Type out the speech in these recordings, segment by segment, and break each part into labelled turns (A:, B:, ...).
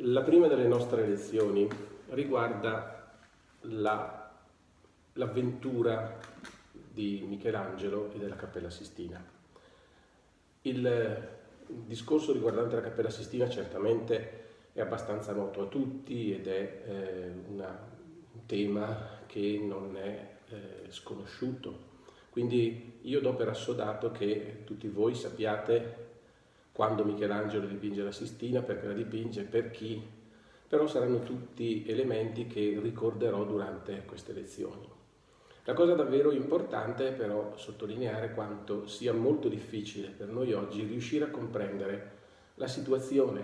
A: La prima delle nostre lezioni riguarda l'avventura di Michelangelo e della Cappella Sistina. Il discorso riguardante la Cappella Sistina certamente è abbastanza noto a tutti ed è un tema che non è sconosciuto. Quindi io do per assodato che tutti voi sappiate quando Michelangelo dipinge la Sistina, perché la dipinge, per chi, però saranno tutti elementi che ricorderò durante queste lezioni. La cosa davvero importante è però sottolineare quanto sia molto difficile per noi oggi riuscire a comprendere la situazione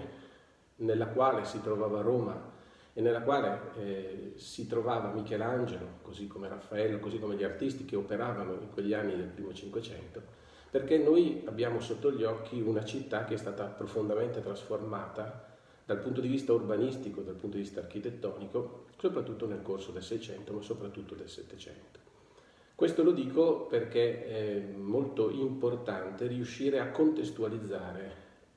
A: nella quale si trovava Roma e nella quale si trovava Michelangelo, così come Raffaello, così come gli artisti che operavano in quegli anni del primo Cinquecento, perché noi abbiamo sotto gli occhi una città che è stata profondamente trasformata dal punto di vista urbanistico, dal punto di vista architettonico, soprattutto nel corso del Seicento, ma soprattutto del Settecento. Questo lo dico perché è molto importante riuscire a contestualizzare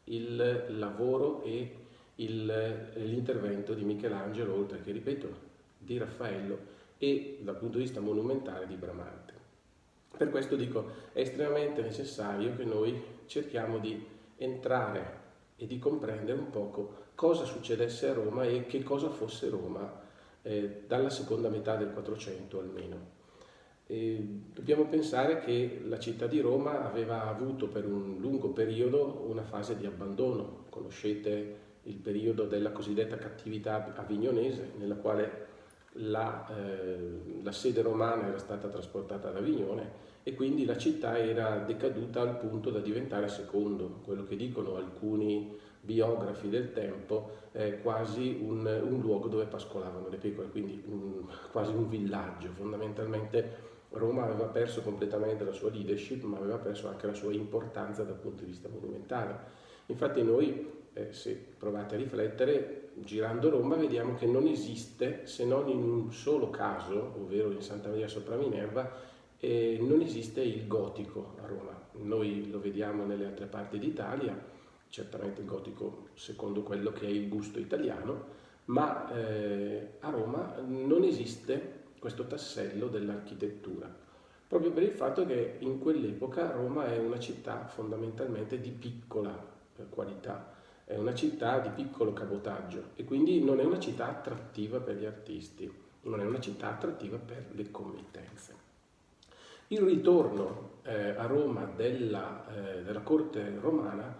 A: il lavoro e l'intervento di Michelangelo, oltre che, ripeto, di Raffaello e dal punto di vista monumentale di Bramante. Per questo dico, è estremamente necessario che noi cerchiamo di entrare e di comprendere un poco cosa succedesse a Roma e che cosa fosse Roma dalla seconda metà del Quattrocento almeno. Dobbiamo pensare che la città di Roma aveva avuto per un lungo periodo una fase di abbandono. Conoscete il periodo della cosiddetta cattività avignonese, nella quale la sede romana era stata trasportata ad Avignone e quindi la città era decaduta al punto da diventare, secondo quello che dicono alcuni biografi del tempo, quasi un luogo dove pascolavano le pecore, quindi quasi un villaggio. Fondamentalmente Roma aveva perso completamente la sua leadership, ma aveva perso anche la sua importanza dal punto di vista monumentale. Infatti noi, se provate a riflettere, girando Roma vediamo che non esiste, se non in un solo caso, ovvero in Santa Maria sopra Minerva, non esiste il gotico a Roma. Noi lo vediamo nelle altre parti d'Italia, certamente il gotico secondo quello che è il gusto italiano, ma a Roma non esiste questo tassello dell'architettura, proprio per il fatto che in quell'epoca Roma è una città fondamentalmente di piccola qualità, è una città di piccolo cabotaggio e quindi non è una città attrattiva per gli artisti, non è una città attrattiva per le committenze. Il ritorno a Roma della corte romana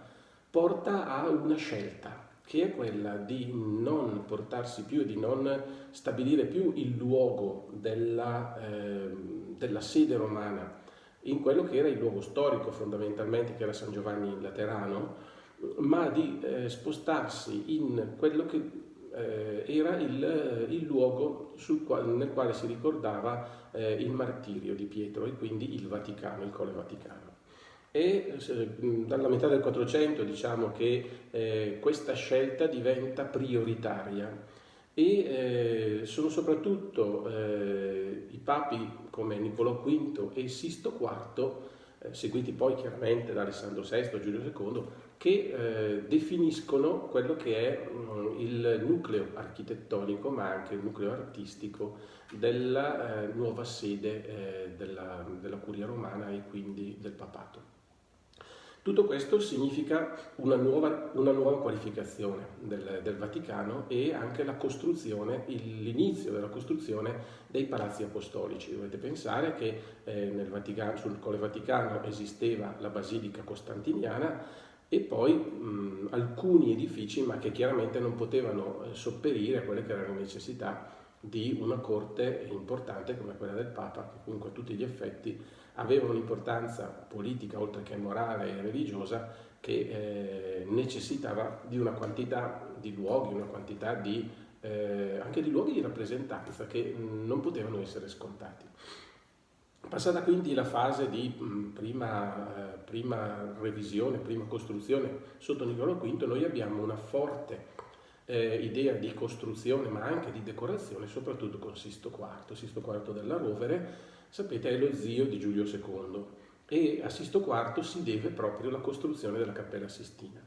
A: porta a una scelta, che è quella di non portarsi più, di non stabilire più il luogo della sede romana in quello che era il luogo storico fondamentalmente, che era San Giovanni in Laterano, ma di spostarsi in quello che era il luogo nel quale si ricordava il martirio di Pietro e quindi il Vaticano, il Colle Vaticano. E dalla metà del Quattrocento diciamo che questa scelta diventa prioritaria e sono soprattutto i papi come Niccolò V e Sisto IV, seguiti poi chiaramente da Alessandro VI e Giulio II, che definiscono quello che è il nucleo architettonico ma anche il nucleo artistico della nuova sede della Curia Romana e quindi del Papato. Tutto questo significa una nuova qualificazione del Vaticano e anche la costruzione, l'inizio della costruzione dei palazzi apostolici. Dovete pensare che sul Colle Vaticano esisteva la Basilica Costantiniana e poi alcuni edifici, ma che chiaramente non potevano sopperire a quelle che erano le necessità di una corte importante come quella del Papa, che comunque a tutti gli effetti aveva un'importanza politica oltre che morale e religiosa, che necessitava di una quantità di luoghi, una quantità anche di luoghi di rappresentanza che non potevano essere scontati. Passata quindi la fase di prima revisione, prima costruzione sotto Niccolò V, noi abbiamo una forte idea di costruzione ma anche di decorazione, soprattutto con Sisto IV della Rovere. Sapete, è lo zio di Giulio II e a Sisto IV si deve proprio la costruzione della Cappella Sistina.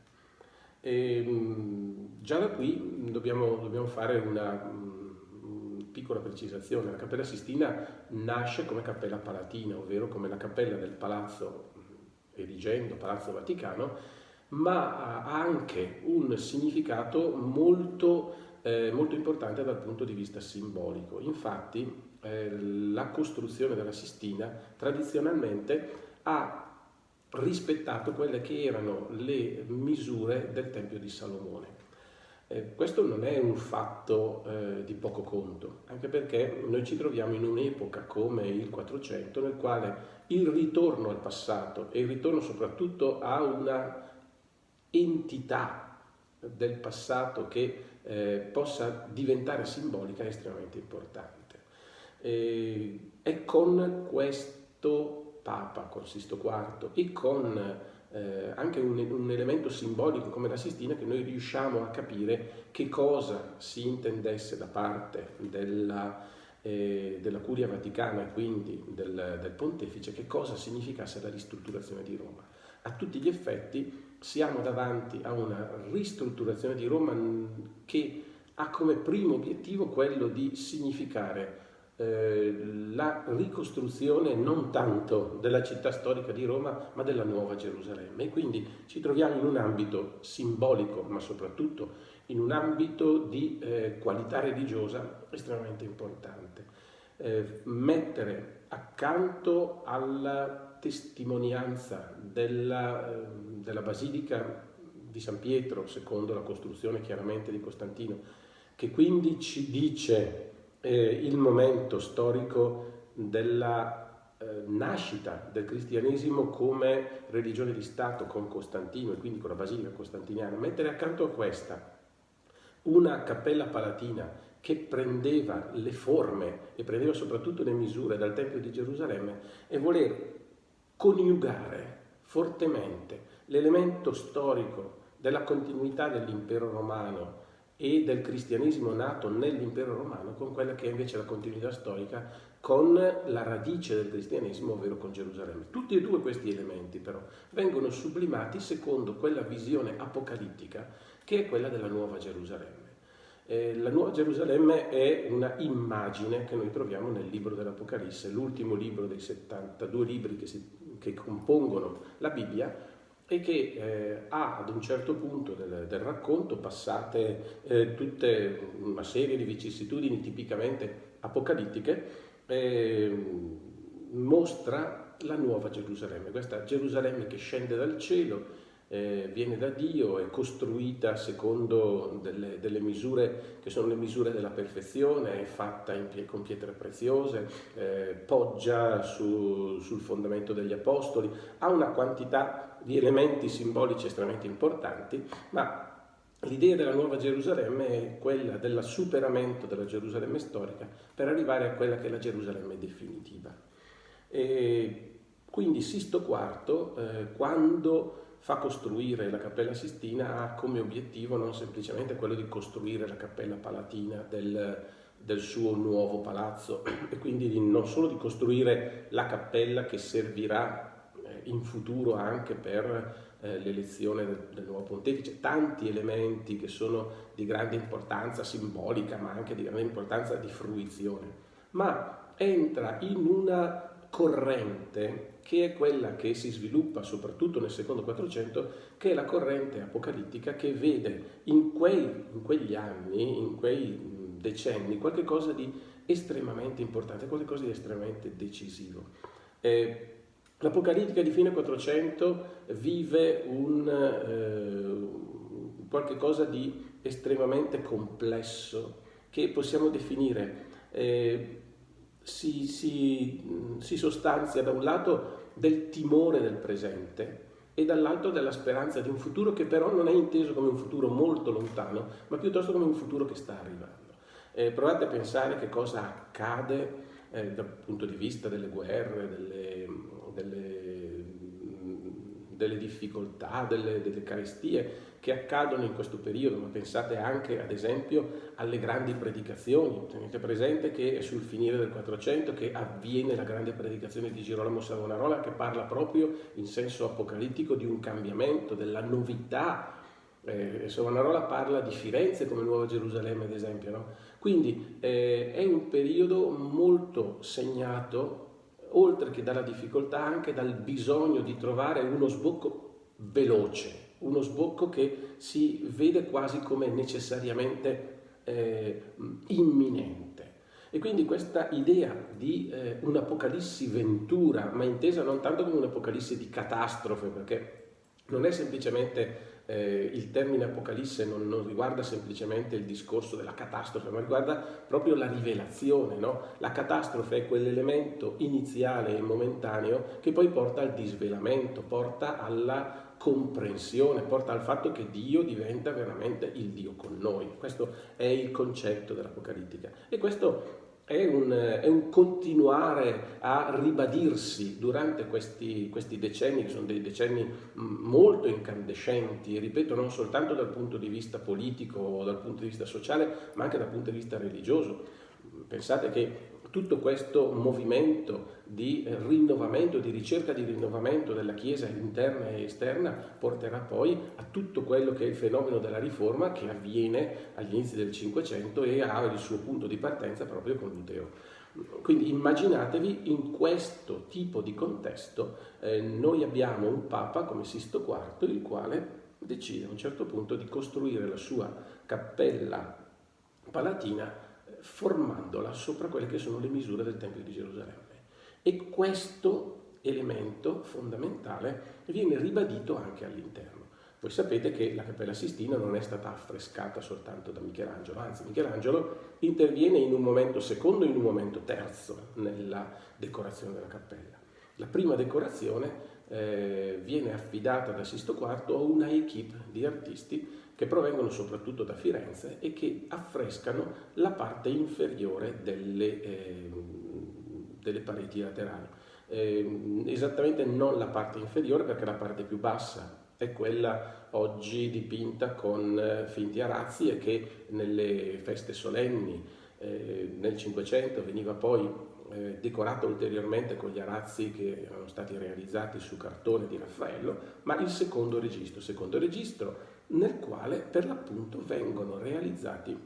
A: Già da qui dobbiamo fare una piccola precisazione. La Cappella Sistina nasce come Cappella Palatina, ovvero come la cappella del Palazzo Erigendo, Palazzo Vaticano, ma ha anche un significato molto importante dal punto di vista simbolico. Infatti la costruzione della Sistina tradizionalmente ha rispettato quelle che erano le misure del Tempio di Salomone. Questo non è un fatto di poco conto, anche perché noi ci troviamo in un'epoca come il 400 nel quale il ritorno al passato e il ritorno soprattutto a una entità del passato che possa diventare simbolica è estremamente importante. E con questo Papa, con Sisto IV, e con anche un elemento simbolico come la Sistina, che noi riusciamo a capire che cosa si intendesse da parte della Curia Vaticana e quindi del Pontefice, che cosa significasse la ristrutturazione di Roma. A tutti gli effetti siamo davanti a una ristrutturazione di Roma che ha come primo obiettivo quello di significare la ricostruzione non tanto della città storica di Roma, ma della Nuova Gerusalemme. E quindi ci troviamo in un ambito simbolico, ma soprattutto in un ambito di qualità religiosa estremamente importante. Mettere accanto alla testimonianza della Basilica di San Pietro, secondo la costruzione chiaramente di Costantino, che quindi ci dice il momento storico della nascita del cristianesimo come religione di Stato con Costantino e quindi con la Basilica Costantiniana, mettere accanto a questa una cappella palatina che prendeva le forme e prendeva soprattutto le misure dal Tempio di Gerusalemme e voler coniugare fortemente l'elemento storico della continuità dell'impero romano e del cristianesimo nato nell'impero romano con quella che è invece la continuità storica con la radice del cristianesimo, ovvero con Gerusalemme. Tutti e due questi elementi però vengono sublimati secondo quella visione apocalittica che è quella della Nuova Gerusalemme. La Nuova Gerusalemme è una immagine che noi troviamo nel libro dell'Apocalisse, l'ultimo libro dei 72 libri che compongono la Bibbia, e che ha ad un certo punto del racconto, passate tutte una serie di vicissitudini tipicamente apocalittiche, mostra la Nuova Gerusalemme, questa Gerusalemme che scende dal cielo, viene da Dio, è costruita secondo delle misure che sono le misure della perfezione, è fatta con pietre preziose, poggia sul fondamento degli apostoli, ha una quantità di elementi simbolici estremamente importanti, ma l'idea della Nuova Gerusalemme è quella del superamento della Gerusalemme storica per arrivare a quella che è la Gerusalemme definitiva. E quindi Sisto IV, quando fa costruire la Cappella Sistina, ha come obiettivo non semplicemente quello di costruire la Cappella Palatina del suo nuovo palazzo e quindi non solo di costruire la cappella che servirà in futuro anche per l'elezione del nuovo pontefice, tanti elementi che sono di grande importanza simbolica ma anche di grande importanza di fruizione, ma entra in una corrente che è quella che si sviluppa soprattutto nel secondo 400, che è la corrente apocalittica che vede in quegli anni, in quei decenni, qualche cosa di estremamente importante, qualche cosa di estremamente decisivo. L'apocalittica di fine 400 vive qualche cosa di estremamente complesso che possiamo definire si sostanzia da un lato del timore del presente e dall'altro della speranza di un futuro che però non è inteso come un futuro molto lontano, ma piuttosto come un futuro che sta arrivando. Provate a pensare che cosa accade dal punto di vista delle guerre, delle difficoltà, delle carestie che accadono in questo periodo, ma pensate anche ad esempio alle grandi predicazioni. Tenete presente che è sul finire del 400 che avviene la grande predicazione di Girolamo Savonarola, che parla proprio in senso apocalittico di un cambiamento, della novità Savonarola parla di Firenze come Nuova Gerusalemme, ad esempio, no? Quindi è un periodo molto segnato, oltre che dalla difficoltà, anche dal bisogno di trovare uno sbocco veloce, uno sbocco che si vede quasi come necessariamente imminente. E quindi questa idea di un'apocalissi ventura, ma intesa non tanto come un'apocalissi di catastrofe, perché non è semplicemente il termine apocalisse, non riguarda semplicemente il discorso della catastrofe, ma riguarda proprio la rivelazione, no? La catastrofe è quell'elemento iniziale e momentaneo che poi porta al disvelamento, porta alla comprensione, porta al fatto che Dio diventa veramente il Dio con noi. Questo è il concetto dell'apocalittica, e questo è un continuare a ribadirsi durante questi decenni, che sono dei decenni molto incandescenti, e ripeto, non soltanto dal punto di vista politico o dal punto di vista sociale, ma anche dal punto di vista religioso. Pensate che tutto questo movimento di rinnovamento, di ricerca di rinnovamento della Chiesa interna e esterna, porterà poi a tutto quello che è il fenomeno della riforma, che avviene agli inizi del Cinquecento e ha il suo punto di partenza proprio con Lutero. Quindi immaginatevi, in questo tipo di contesto noi abbiamo un Papa come Sisto IV, il quale decide a un certo punto di costruire la sua cappella palatina formandola sopra quelle che sono le misure del Tempio di Gerusalemme. E questo elemento fondamentale viene ribadito anche all'interno. Voi sapete che la Cappella Sistina non è stata affrescata soltanto da Michelangelo, anzi Michelangelo interviene in un momento secondo e in un momento terzo nella decorazione della cappella. La prima decorazione viene affidata da Sisto IV a una equipe di artisti che provengono soprattutto da Firenze e che affrescano la parte inferiore delle pareti laterali. Esattamente non la parte inferiore, perché la parte più bassa è quella oggi dipinta con finti arazzi e che nelle feste solenni nel Cinquecento veniva poi decorata ulteriormente con gli arazzi che erano stati realizzati su cartone di Raffaello, ma il secondo registro nel quale per l'appunto vengono realizzati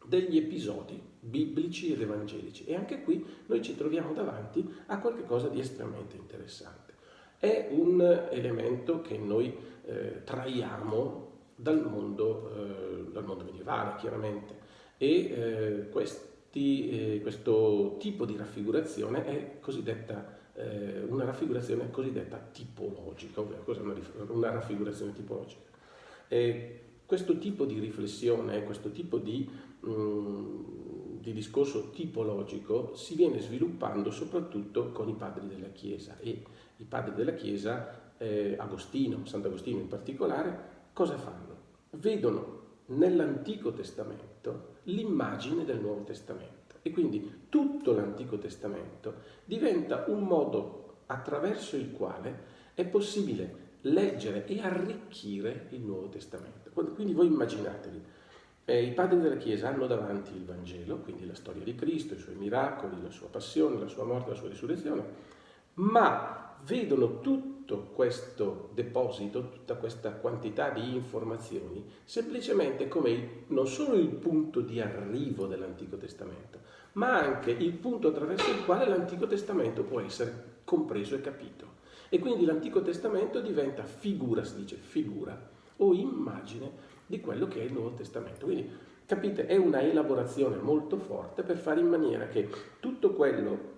A: degli episodi biblici ed evangelici, e anche qui noi ci troviamo davanti a qualcosa di estremamente interessante. È un elemento che noi traiamo dal mondo medievale, chiaramente, e questo tipo di raffigurazione è una raffigurazione cosiddetta tipologica, ovvero cos'è una raffigurazione tipologica? Questo tipo di riflessione, questo tipo di discorso tipologico si viene sviluppando soprattutto con i padri della Chiesa, e i padri della Chiesa, Sant'Agostino in particolare, cosa fanno? Vedono nell'Antico Testamento l'immagine del Nuovo Testamento, e quindi tutto l'Antico Testamento diventa un modo attraverso il quale è possibile leggere e arricchire il Nuovo Testamento. Quindi voi immaginatevi, i padri della Chiesa hanno davanti il Vangelo, quindi la storia di Cristo, i suoi miracoli, la sua passione, la sua morte, la sua risurrezione, ma vedono tutto questo deposito, tutta questa quantità di informazioni, semplicemente come non solo il punto di arrivo dell'Antico Testamento, ma anche il punto attraverso il quale l'Antico Testamento può essere compreso e capito. E quindi l'Antico Testamento diventa figura, si dice figura, o immagine di quello che è il Nuovo Testamento. Quindi, capite, è una elaborazione molto forte per fare in maniera che tutto quello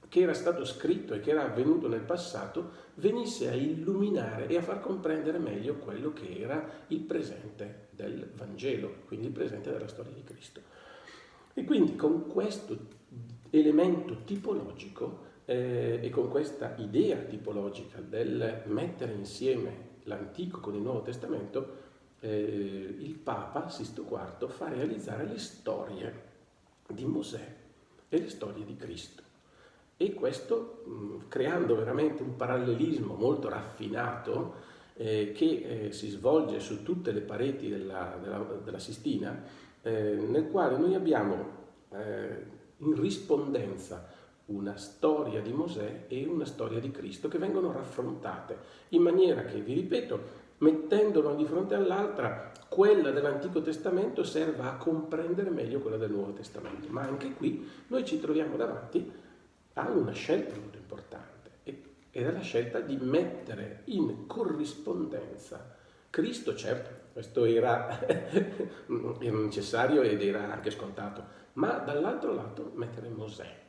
A: che era stato scritto e che era avvenuto nel passato venisse a illuminare e a far comprendere meglio quello che era il presente del Vangelo, quindi il presente della storia di Cristo. E quindi con questo elemento tipologico e con questa idea tipologica del mettere insieme l'Antico con il Nuovo Testamento, il Papa Sisto IV fa realizzare le storie di Mosè e le storie di Cristo. E questo creando veramente un parallelismo molto raffinato che si svolge su tutte le pareti della Sistina, nel quale noi abbiamo in rispondenza una storia di Mosè e una storia di Cristo che vengono raffrontate in maniera che, vi ripeto, mettendolo di fronte all'altra, quella dell'Antico Testamento serva a comprendere meglio quella del Nuovo Testamento. Ma anche qui noi ci troviamo davanti a una scelta molto importante, ed è la scelta di mettere in corrispondenza Cristo. Certo, questo era necessario ed era anche scontato, ma dall'altro lato mettere Mosè.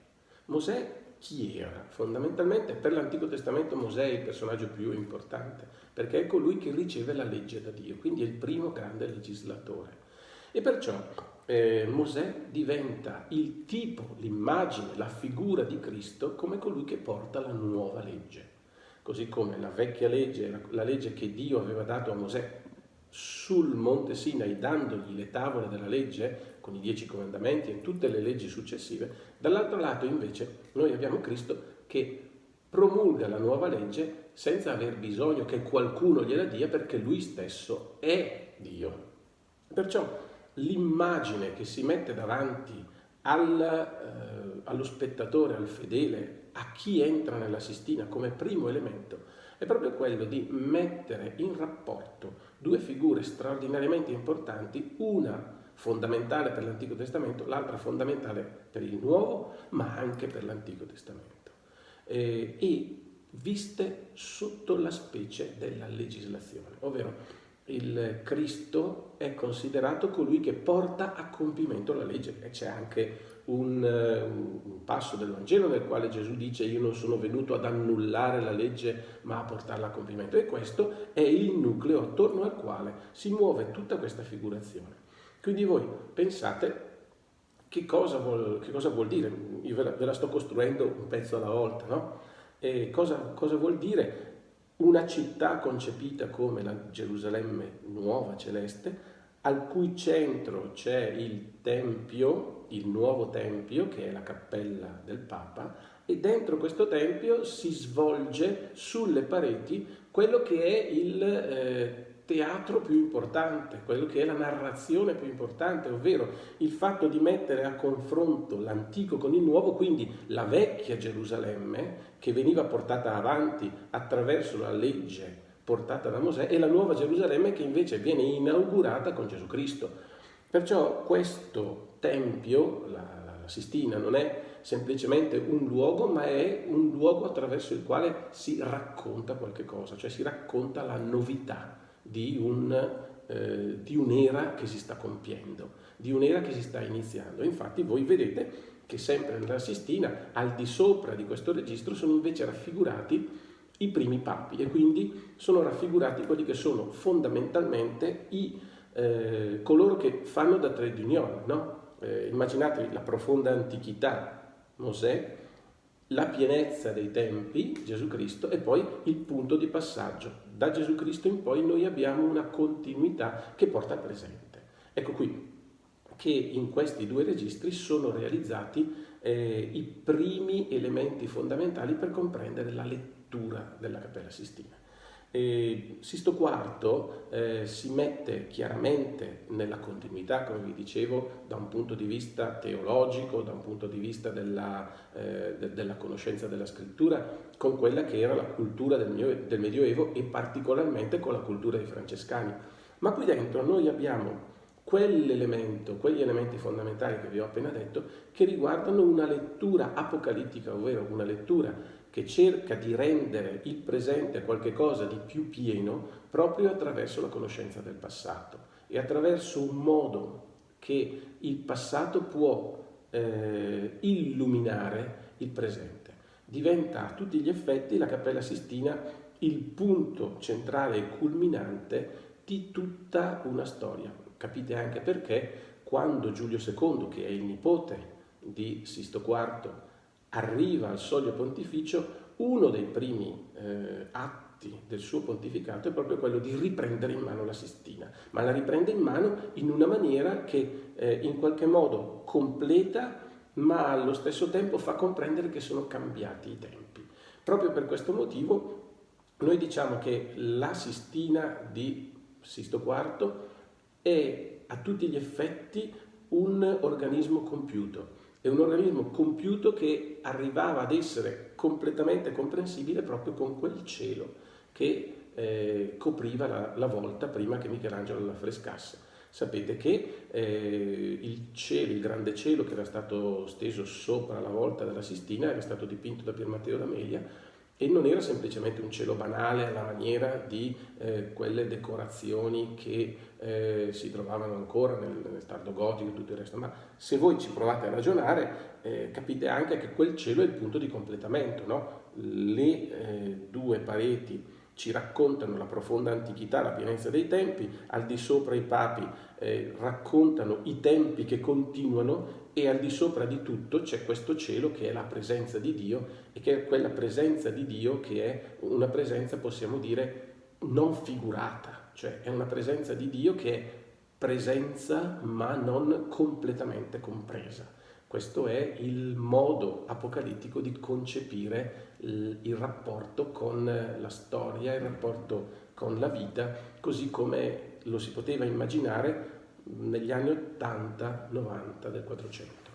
A: Mosè chi era? Fondamentalmente per l'Antico Testamento Mosè è il personaggio più importante, perché è colui che riceve la legge da Dio, quindi è il primo grande legislatore. E perciò Mosè diventa il tipo, l'immagine, la figura di Cristo come colui che porta la nuova legge. Così come la vecchia legge, la legge che Dio aveva dato a Mosè sul monte Sinai, dandogli le tavole della legge con i 10 comandamenti e tutte le leggi successive, dall'altro lato invece noi abbiamo Cristo che promulga la nuova legge senza aver bisogno che qualcuno gliela dia, perché lui stesso è Dio. Perciò l'immagine che si mette davanti allo spettatore, al fedele, a chi entra nella Sistina come primo elemento, è proprio quello di mettere in rapporto due figure straordinariamente importanti, una fondamentale per l'Antico Testamento, l'altra fondamentale per il Nuovo, ma anche per l'Antico Testamento, e viste sotto la specie della legislazione, ovvero il Cristo è considerato colui che porta a compimento la legge. E c'è anche un passo del Vangelo nel quale Gesù dice: io non sono venuto ad annullare la legge ma a portarla a compimento. E questo è il nucleo attorno al quale si muove tutta questa figurazione. Quindi voi pensate che cosa vuol dire. Io ve la sto costruendo un pezzo alla volta, no? E cosa vuol dire una città concepita come la Gerusalemme nuova, celeste, al cui centro c'è il Tempio, il nuovo Tempio, che è la cappella del Papa, e dentro questo Tempio si svolge sulle pareti quello che è il teatro più importante, quello che è la narrazione più importante, ovvero il fatto di mettere a confronto l'antico con il nuovo, quindi la vecchia Gerusalemme che veniva portata avanti attraverso la legge portata da Mosè, e la nuova Gerusalemme che invece viene inaugurata con Gesù Cristo. Perciò questo Tempio, la Sistina, non è semplicemente un luogo, ma è un luogo attraverso il quale si racconta qualche cosa, cioè si racconta la novità di un'era che si sta compiendo, di un'era che si sta iniziando. Infatti voi vedete che sempre nella Sistina, al di sopra di questo registro, sono invece raffigurati i primi papi, e quindi sono raffigurati quelli che sono fondamentalmente coloro che fanno da trade union, no? Immaginatevi la profonda antichità, Mosè, la pienezza dei tempi, Gesù Cristo, e poi il punto di passaggio. Da Gesù Cristo in poi noi abbiamo una continuità che porta al presente. Ecco qui che in questi due registri sono realizzati i primi elementi fondamentali per comprendere la lettura della Cappella Sistina. Sisto IV si mette chiaramente nella continuità, come vi dicevo, da un punto di vista teologico, da un punto di vista della conoscenza della scrittura, con quella che era la cultura del Medioevo e particolarmente con la cultura dei francescani. Ma qui dentro noi abbiamo quegli elementi fondamentali che vi ho appena detto, che riguardano una lettura apocalittica, ovvero una lettura che cerca di rendere il presente qualcosa di più pieno proprio attraverso la conoscenza del passato e attraverso un modo che il passato può illuminare il presente. Diventa a tutti gli effetti la Cappella Sistina il punto centrale e culminante di tutta una storia. Capite anche perché quando Giulio II, che è il nipote di Sisto IV, arriva al soglio pontificio, uno dei primi atti del suo pontificato è proprio quello di riprendere in mano la Sistina, ma la riprende in mano in una maniera che in qualche modo completa, ma allo stesso tempo fa comprendere che sono cambiati i tempi. Proprio per questo motivo noi diciamo che la Sistina di Sisto IV è a tutti gli effetti un organismo compiuto. È un organismo compiuto che arrivava ad essere completamente comprensibile proprio con quel cielo che copriva la volta prima che Michelangelo la affrescasse. Sapete che il cielo, il grande cielo che era stato steso sopra la volta della Sistina era stato dipinto da Pier Matteo d'Amelia, e non era semplicemente un cielo banale alla maniera di quelle decorazioni che si trovavano ancora nel tardo gotico e tutto il resto, ma se voi ci provate a ragionare capite anche che quel cielo è il punto di completamento, no? Le due pareti ci raccontano la profonda antichità, la pienezza dei tempi, al di sopra i papi raccontano i tempi che continuano, e al di sopra di tutto c'è questo cielo che è la presenza di Dio, e che è quella presenza di Dio che è una presenza, possiamo dire, non figurata, cioè è una presenza di Dio che è presenza ma non completamente compresa. Questo è il modo apocalittico di concepire il rapporto con la storia, il rapporto con la vita, così come lo si poteva immaginare negli anni 80-90 del 400.